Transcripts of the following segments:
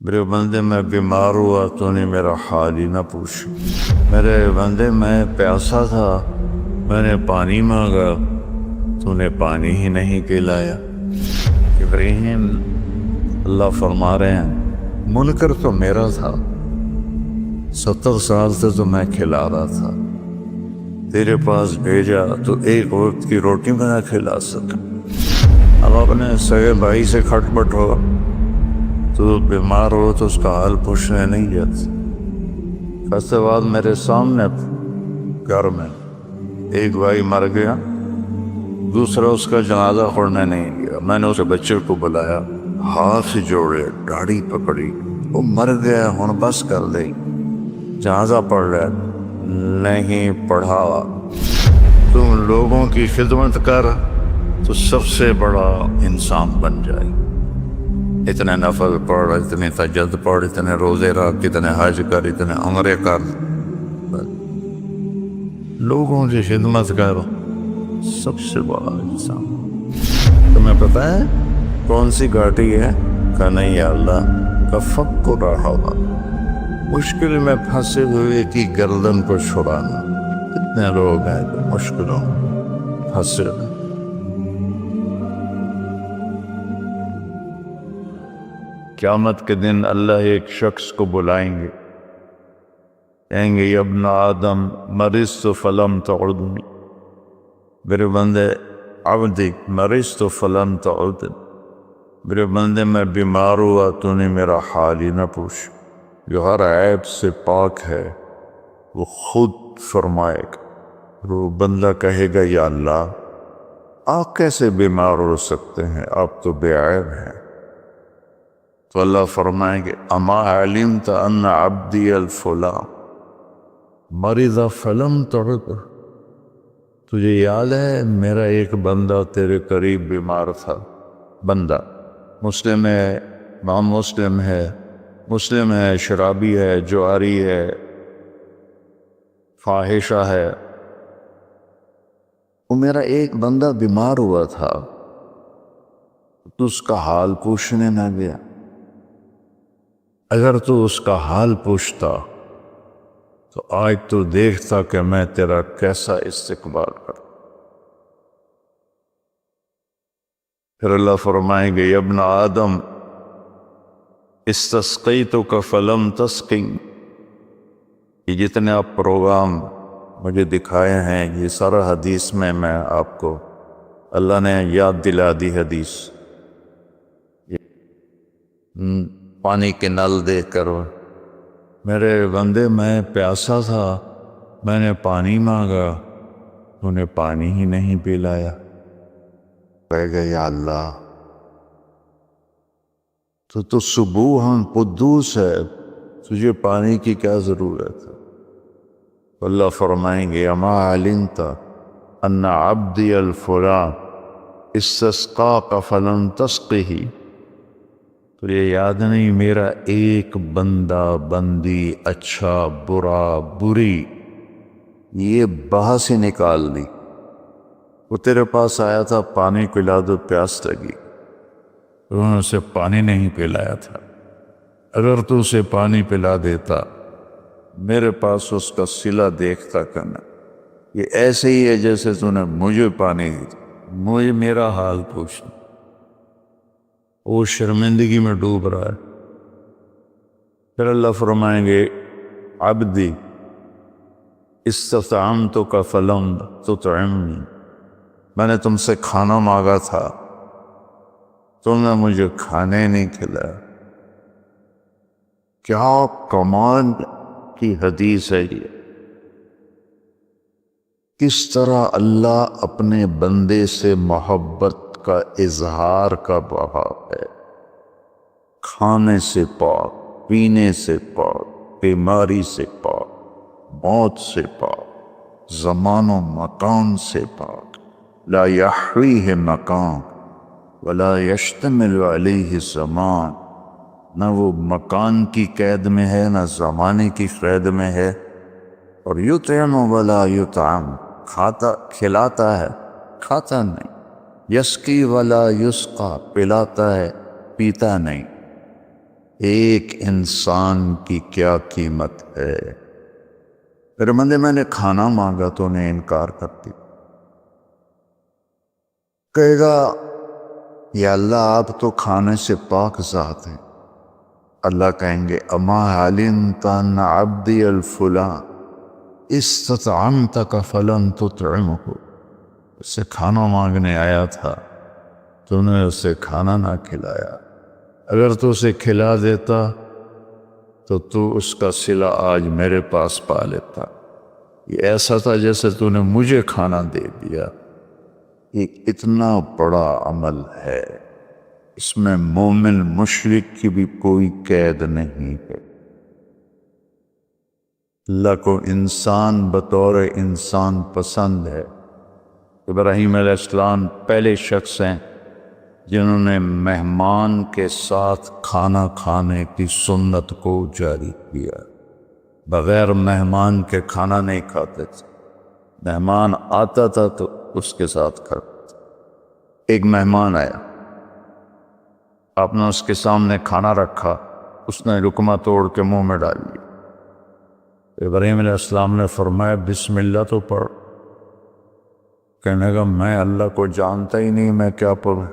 میرے بندے میں بیمار ہوا تو نے میرا حال ہی نہ پوچھ۔ میرے بندے میں پیاسا تھا، میں نے پانی مانگا تو نے پانی ہی نہیں پلایا۔ ابراہیم اللہ فرما رہے ہیں منکر تو میرا تھا، 70 سال سے تو میں کھلا رہا تھا، تیرے پاس بھیجا تو ایک وقت کی روٹی میں نہ کھلا سکا۔ اب اپنے سگے بھائی سے کھٹ پٹ ہو تو بیمار ہو تو اس کا حال پوچھنے نہیں جاتا۔ اس کے بعد میرے سامنے گھر میں ایک بھائی مر گیا، دوسرا اس کا جنازہ پڑھنے نہیں گیا۔ میں نے اسے بچے کو بلایا، ہاتھ جوڑے، داڑھی پکڑی، وہ مر گیا ہن بس کر دے، جنازہ پڑھ رہا نہیں پڑھا۔ تم لوگوں کی خدمت کر تو سب سے بڑا انسان بن جائے، اتنے نفل پڑھ، اتنے تہجد پڑھ، اتنے روزے رکھ، اتنے حج کر، اتنے عمرے کر، لوگوں کی خدمت کر، سب سے بڑا انسان۔ تمہیں پتہ ہے کون سی گھاٹی ہے؟ کہ نہیں یا اللہ کا فک رہا ہوا، مشکل میں پھنسے ہوئے کی گردن کو چھڑانا۔ کتنے لوگ ہیں جو مشکلوں میں پھنسے ہوئے۔ قیامت کے دن اللہ ایک شخص کو بلائیں گے، کہیں گے یا ابن آدم مرضت فلم تعدنی، میرے بندے عبدی مرضت فلم تعدنی، میرے بندے میں بیمار ہوا تو نے میرا حال ہی نہ پوچھ۔ جو ہر عیب سے پاک ہے وہ خود فرمائے گا، وہ بندہ کہے گا یا اللہ آپ کیسے بیمار ہو سکتے ہیں، آپ تو بے عیب ہیں۔ تو اللہ فرمائیں گے اما علمت ان عبدی الفلاں مرض فلم تعد، تجھے یاد ہے میرا ایک بندہ تیرے قریب بیمار تھا؟ بندہ مسلم ہے، امام مسلم ہے، شرابی ہے، جواری ہے، فاحشہ ہے، وہ میرا ایک بندہ بیمار ہوا تھا تو اس کا حال پوچھنے نہ گیا۔ اگر تو اس کا حال پوچھتا تو آج تو دیکھتا کہ میں تیرا کیسا استقبال کرتا۔ پھر اللہ فرمائیں گے یا ابن آدم استسقیتک فلم تسقنی، یہ جتنے آپ پروگرام مجھے دکھائے ہیں یہ سارا حدیث میں آپ کو اللہ نے یاد دلا دی حدیث۔ پانی کے نل دیکھ کر میرے بندے میں پیاسا تھا، میں نے پانی مانگا تو نے پانی ہی نہیں پلایا۔ کہے گا یا اللہ تو سبوحاً قدوس ہے، تجھے پانی کی کیا ضرورت ہے؟ اللہ فرمائیں گے اما علمت ان عبدی الفلاں استسقاک فلم تسقہ، تو یہ یاد نہیں میرا ایک بندہ بندی اچھا برا بری یہ بحث ہی نکال دی، وہ تیرے پاس آیا تھا پانی پلا دو، پیاس لگی، انہوں نے اسے پانی نہیں پلایا تھا۔ اگر تو اسے پانی پلا دیتا میرے پاس اس کا صلہ دیکھتا کرنا، یہ ایسے ہی ہے جیسے تو نے مجھے پانی دی، مجھے میرا حال پوچھنا۔ وہ شرمندگی میں ڈوب رہا ہے۔ پھر اللہ فرمائیں گے عبدی استطعمتک فلم تطعمنی، میں نے تم سے کھانا مانگا تھا تم نے مجھے کھانے نہیں کھلایا۔ کیا کمال کی حدیث ہے یہ، کس طرح اللہ اپنے بندے سے محبت کا اظہار کر رہا ہے۔ کھانے سے پاک، پینے سے پاک، بیماری سے پاک، موت سے پاک، زمان و مکان سے پاک، لا یحویہ مکان ولا یشتمل علیہ زمان، نہ وہ مکان کی قید میں ہے نہ زمانے کی قید میں ہے۔ اور یطعم ولا یطعم، کھاتا کھلاتا ہے کھاتا نہیں، یسقی ولا یسقا، پلاتا ہے پیتا نہیں۔ ایک انسان کی کیا قیمت ہے۔ پھر میں نے کھانا مانگا تو نے انکار کر دی۔ کہے گا یا اللہ آپ تو کھانے سے پاک ذات ہیں۔ اللہ کہیں گے اما علمت ان عبدی الفلاں استطعمتک فلن تطعمہ، اس سے کھانا مانگنے آیا تھا تو نے اسے کھانا نہ کھلایا، اگر تو اسے کھلا دیتا تو اس کا صلہ آج میرے پاس پا لیتا۔ یہ ایسا تھا جیسے تو نے مجھے کھانا دے دیا۔ یہ اتنا بڑا عمل ہے، اس میں مومن مشرک کی بھی کوئی قید نہیں ہے۔ اللہ کو انسان بطور انسان پسند ہے۔ ابراہیم علیہ السلام پہلے شخص ہیں جنہوں نے مہمان کے ساتھ کھانا کھانے کی سنت کو جاری کیا۔ بغیر مہمان کے کھانا نہیں کھاتے تھے، مہمان آتا تھا تو اس کے ساتھ کھاتے تھے۔ ایک مہمان آیا، آپ نے اس کے سامنے کھانا رکھا، اس نے لقمہ توڑ کے منہ میں ڈال لیا۔ ابراہیم علیہ السلام نے فرمایا بسم اللہ تو پڑھ۔ کہنے لگا میں اللہ کو جانتا ہی نہیں، میں کیا پڑھوں؟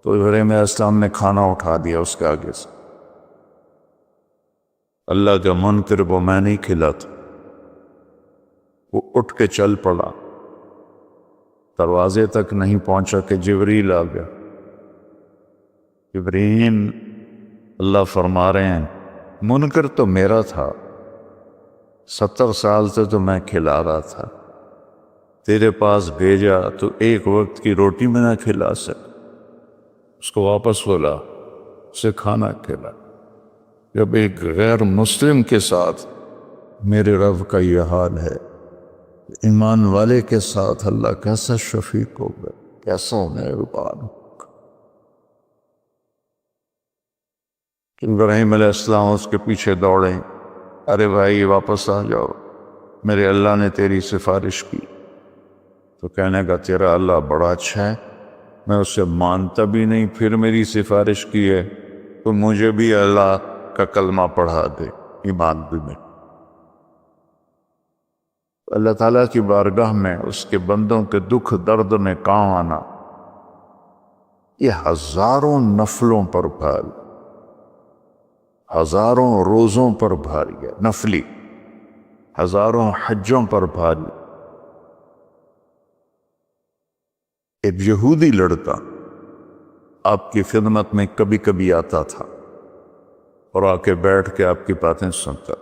تو ابراہیم علیہ السلام نے کھانا اٹھا دیا اس کے آگے سے۔ اللہ کا منکر وہ میں نہیں کھلاتا۔ وہ اٹھ کے چل پڑا، دروازے تک نہیں پہنچا کہ جبریل آ گیا۔ ابراہیم، اللہ فرما رہے ہیں منکر تو میرا تھا، 70 سال سے تو میں کھلا رہا تھا، تیرے پاس بھیجا تو ایک وقت کی روٹی میں نہ کھلا سک، اس کو واپس بولا، اسے کھانا کھلا۔ جب ایک غیر مسلم کے ساتھ میرے رب کا یہ حال ہے، ایمان والے کے ساتھ اللہ کیسا شفیق ہوگا، کیسا مہربان ہوگا۔ ابراہیم علیہ السلام اس کے پیچھے دوڑے، ارے بھائی واپس آ جاؤ، میرے اللہ نے تیری سفارش کی۔ تو کہنے کا تیرا اللہ بڑا اچھا ہے، میں اسے مانتا بھی نہیں، پھر میری سفارش کی ہے تو مجھے بھی اللہ کا کلمہ پڑھا دے، ایمان بھی میں۔ اللہ تعالیٰ کی بارگاہ میں اس کے بندوں کے دکھ درد میں کام آنا، یہ ہزاروں نفلوں پر بھاری، ہزاروں روزوں پر بھاری ہے نفلی، ہزاروں حجوں پر بھاری۔ ایک یہودی لڑکا آپ کی خدمت میں کبھی کبھی آتا تھا اور آ کے بیٹھ کے آپ کی باتیں سنتا۔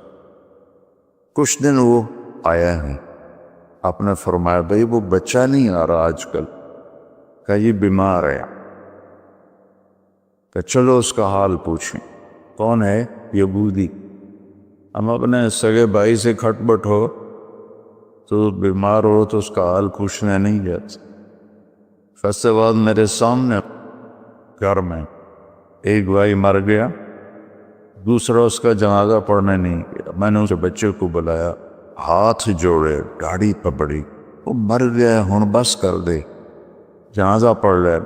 کچھ دن وہ آیا نہیں، آپ نے فرمایا بھئی وہ بچہ نہیں آ رہا آج کل، کہ یہ بیمار ہے، کہ چلو اس کا حال پوچھیں۔ کون ہے؟ یہودی۔ ہم اپنے سگے بھائی سے کھٹ بٹ ہو تو بیمار ہو تو اس کا حال پوچھنے نہیں جاتے۔ فیصلے بعد میرے سامنے گھر میں ایک بھائی مر گیا، دوسرا اس کا جنازہ پڑھنے نہیں گیا۔ میں نے اس بچے کو بلایا، ہاتھ جوڑے، داڑھی پکڑی، وہ مر گیا ہن بس کر دے، جنازہ پڑھ لے۔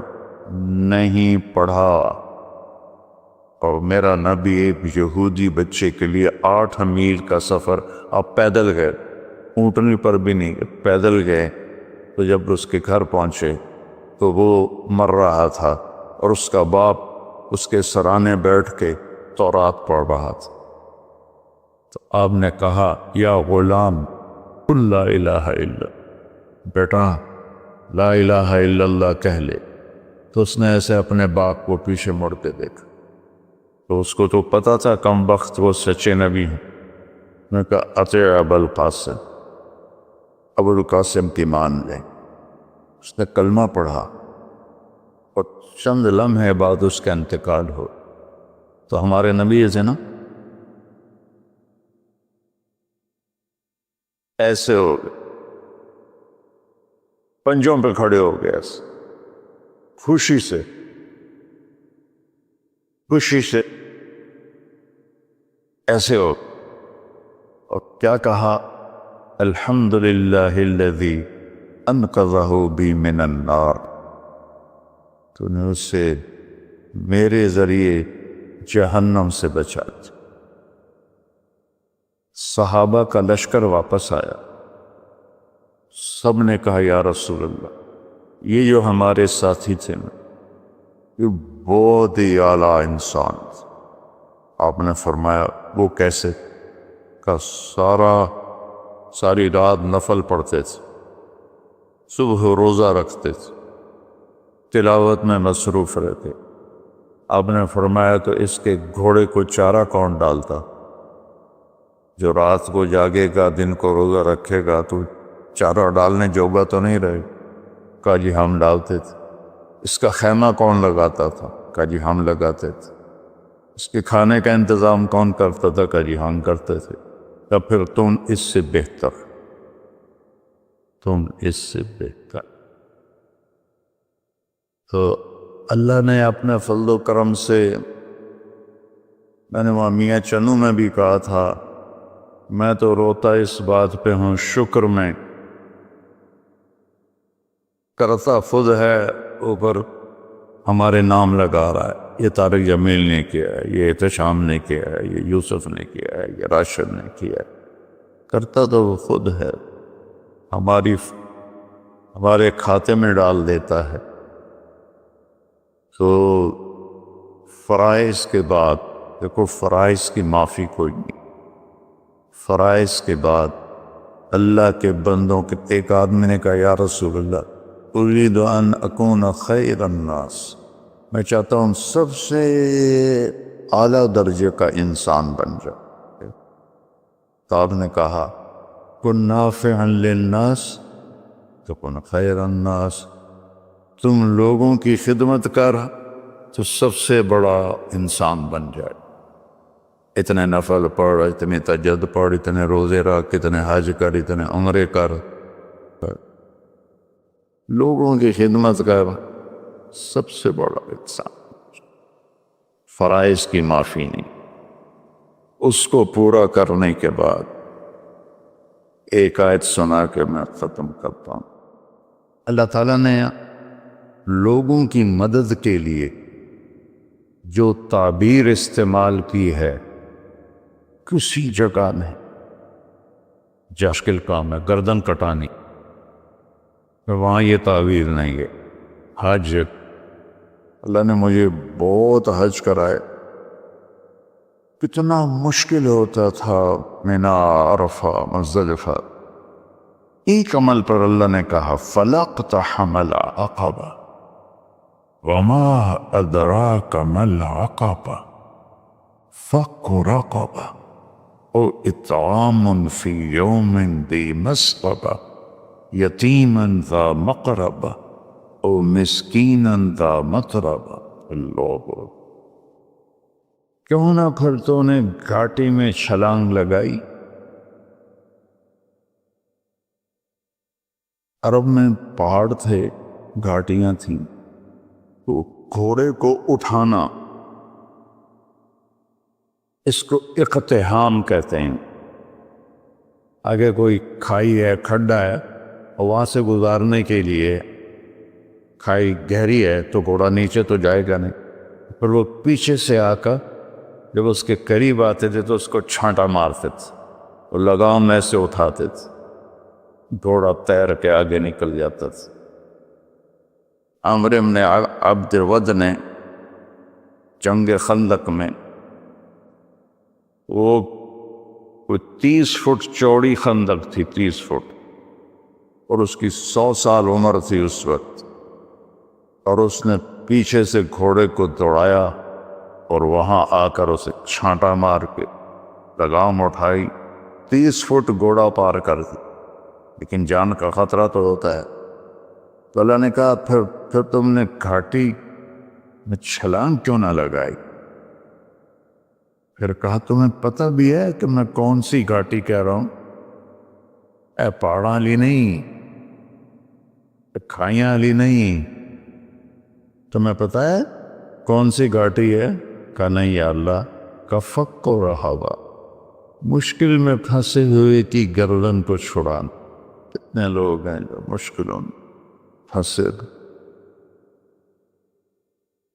نہیں پڑھا۔ اور میرا نبی ایک یہودی بچے کے لیے 8 میل کا سفر، آپ پیدل گئے، اونٹنی پر بھی نہیں گئے، پیدل گئے۔ تو جب اس کے گھر پہنچے تو وہ مر رہا تھا اور اس کا باپ اس کے سرانے بیٹھ کے تورات پڑھ رہا تھا۔ تو آپ نے کہا یا غلام قل لا الہ الا، بیٹا لا الہ الا اللہ کہہ لے۔ تو اس نے ایسے اپنے باپ کو پیچھے مڑ کے دیکھا، تو اس کو تو پتا تھا کم وقت وہ سچے نبی ہیں۔ میں کہا اطیع ابا القاسم، ابو القاسم کی مان لیں۔ اس نے کلمہ پڑھا اور چند لمحے بعد اس کا انتقال ہو۔ تو ہمارے نبی ہے نا، ایسے ہو گئے، پنجوں پہ کھڑے ہو گئے، ایسے خوشی سے ایسے ہو، اور کیا کہا الحمدللہ الذی انقذہ بی من النار۔ تو نے اس سے میرے ذریعے جہنم سے بچا دے۔ صحابہ کا لشکر واپس آیا، سب نے کہا یا رسول اللہ، یہ جو ہمارے ساتھی تھے نا، یہ بہت ہی اعلیٰ انسان تھے۔ آپ نے فرمایا وہ کیسے؟ کہ ساری رات نفل پڑھتے تھے، صبح روزہ رکھتے تھے، تلاوت میں مصروف رہتے۔ آپ نے فرمایا تو اس کے گھوڑے کو چارہ کون ڈالتا؟ جو رات کو جاگے گا، دن کو روزہ رکھے گا، تو چارہ ڈالنے جوگا تو نہیں رہے؟ کہا جی ہم ڈالتے تھے۔ اس کا خیمہ کون لگاتا تھا؟ کہا جی ہم لگاتے تھے۔ اس کے کھانے کا انتظام کون کرتا تھا؟ کہا جی ہم کرتے تھے۔ تو پھر تم اس سے بہتر، تم اس سے بہتر۔ تو اللہ نے اپنے فضل و کرم سے، میں نے وہاں میاں چنو میں بھی کہا تھا، میں تو روتا اس بات پہ ہوں، شکر میں کرتا خود ہے، اوپر ہمارے نام لگا رہا ہے۔ یہ طارق جمیل نے کیا ہے، یہ احتشام نے کیا ہے، یہ یوسف نے کیا ہے، یہ راشد نے کیا ہے۔ کرتا تو وہ خود ہے، ہمارے کھاتے میں ڈال دیتا ہے۔ تو فرائض کے بعد دیکھو، فرائض کی معافی کوئی نہیں۔ فرائض کے بعد اللہ کے بندوں کے، ایک آدمی نے کہا یا رسول اللہ اريد ان اکون خیر الناس، میں چاہتا ہوں سب سے اعلیٰ درجے کا انسان بن جائے۔ تو آپ نے کہا کن نافعا للناس تکن خیر الناس، تم لوگوں کی خدمت کر تو سب سے بڑا انسان بن جائے۔ اتنے نفل پڑھ، اتنے تہجد پڑھ، اتنے روزے رکھ، اتنے حج کر، اتنے عمرے کر، لوگوں کی خدمت کر، سب سے بڑا انسان۔ فرائض کی معافی نہیں، اس کو پورا کرنے کے بعد ایک آیت سنا کے میں ختم کرتا ہوں۔ اللہ تعالیٰ نے لوگوں کی مدد کے لیے جو تعبیر استعمال کی ہے، کسی جگہ میں مشکل کام ہے گردن کٹانی، وہاں یہ تعبیر نہیں ہے۔ حج، اللہ نے مجھے بہت حج کرائے، کتنا مشکل ہوتا تھا، مینا، عرفہ، مزدلفہ۔ ایک عمل پر اللہ نے کہا فَلَاقْتَحَمَ الْعَقَبَةَ وَمَا أَدْرَاكَ مَا الْعَقَبَةُ فَكُّ رَقَبَةٍ أَوْ إِطْعَامٌ فِي يَوْمٍ ذِي مَسْغَبَةٍ يَتِيمًا ذَا مَقْرَبَةٍ أَوْ مِسْكِينًا ذَا مَتْرَبَةٍ۔ اللہ، کیوں نہ پھر تو نے گھاٹی میں چھلانگ لگائی؟ عرب میں پہاڑ تھے، گھاٹیاں تھیں، تو گھوڑے کو اٹھانا، اس کو اقتحام کہتے ہیں۔ آگے کوئی کھائی ہے، کھڈا ہے، اور وہاں سے گزارنے کے لیے، کھائی گہری ہے تو گھوڑا نیچے تو جائے گا نہیں، پھر وہ پیچھے سے آ کر جب اس کے قریب آتے تھے تو اس کو چھانٹا مارتے تھے، اور لگام میں سے اٹھاتے تھے، گھوڑا تیر کے آگے نکل جاتا تھا۔ عمرو بن عبد الود نے جنگ خندق میں، وہ 30 فٹ چوڑی خندق تھی، 30 فٹ، اور اس کی 100 سال عمر تھی اس وقت، اور اس نے پیچھے سے گھوڑے کو دوڑایا اور وہاں آ کر اسے چھانٹا مار کے لگام اٹھائی، 30 فٹ گھوڑا پار کر دی، لیکن جان کا خطرہ تو ہوتا ہے۔ تو اللہ نے کہا پھر تم نے گھاٹی میں چھلانگ کیوں نہ لگائی؟ پھر کہا تمہیں پتہ بھی ہے کہ میں کون سی گھاٹی کہہ رہا ہوں؟ اے پہاڑاں علی نہیں، اے کھائیاں علی نہیں، تمہیں پتہ ہے کون سی گھاٹی ہے؟ کہا نہیں یا اللہ، کا فک و رہابہ، مشکل میں پھنسے ہوئے کی گردن کو چھڑانا۔ کتنے لوگ ہیں جو مشکلوں میں پھنسے،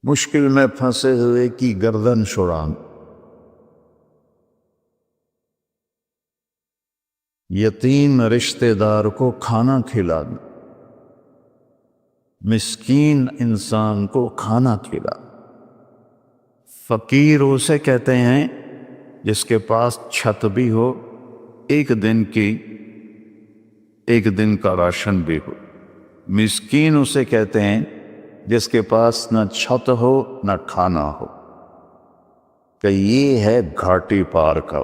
مشکل میں پھنسے ہوئے کی گردن چھڑان، یتیم رشتہ دار کو کھانا کھلانا، مسکین انسان کو کھانا کھلانا۔ فقیر اسے کہتے ہیں جس کے پاس چھت بھی ہو، ایک دن کا راشن بھی ہو۔ مسکین اسے کہتے ہیں جس کے پاس نہ چھت ہو نہ کھانا ہو۔ کہ یہ ہے گھاٹی پار کا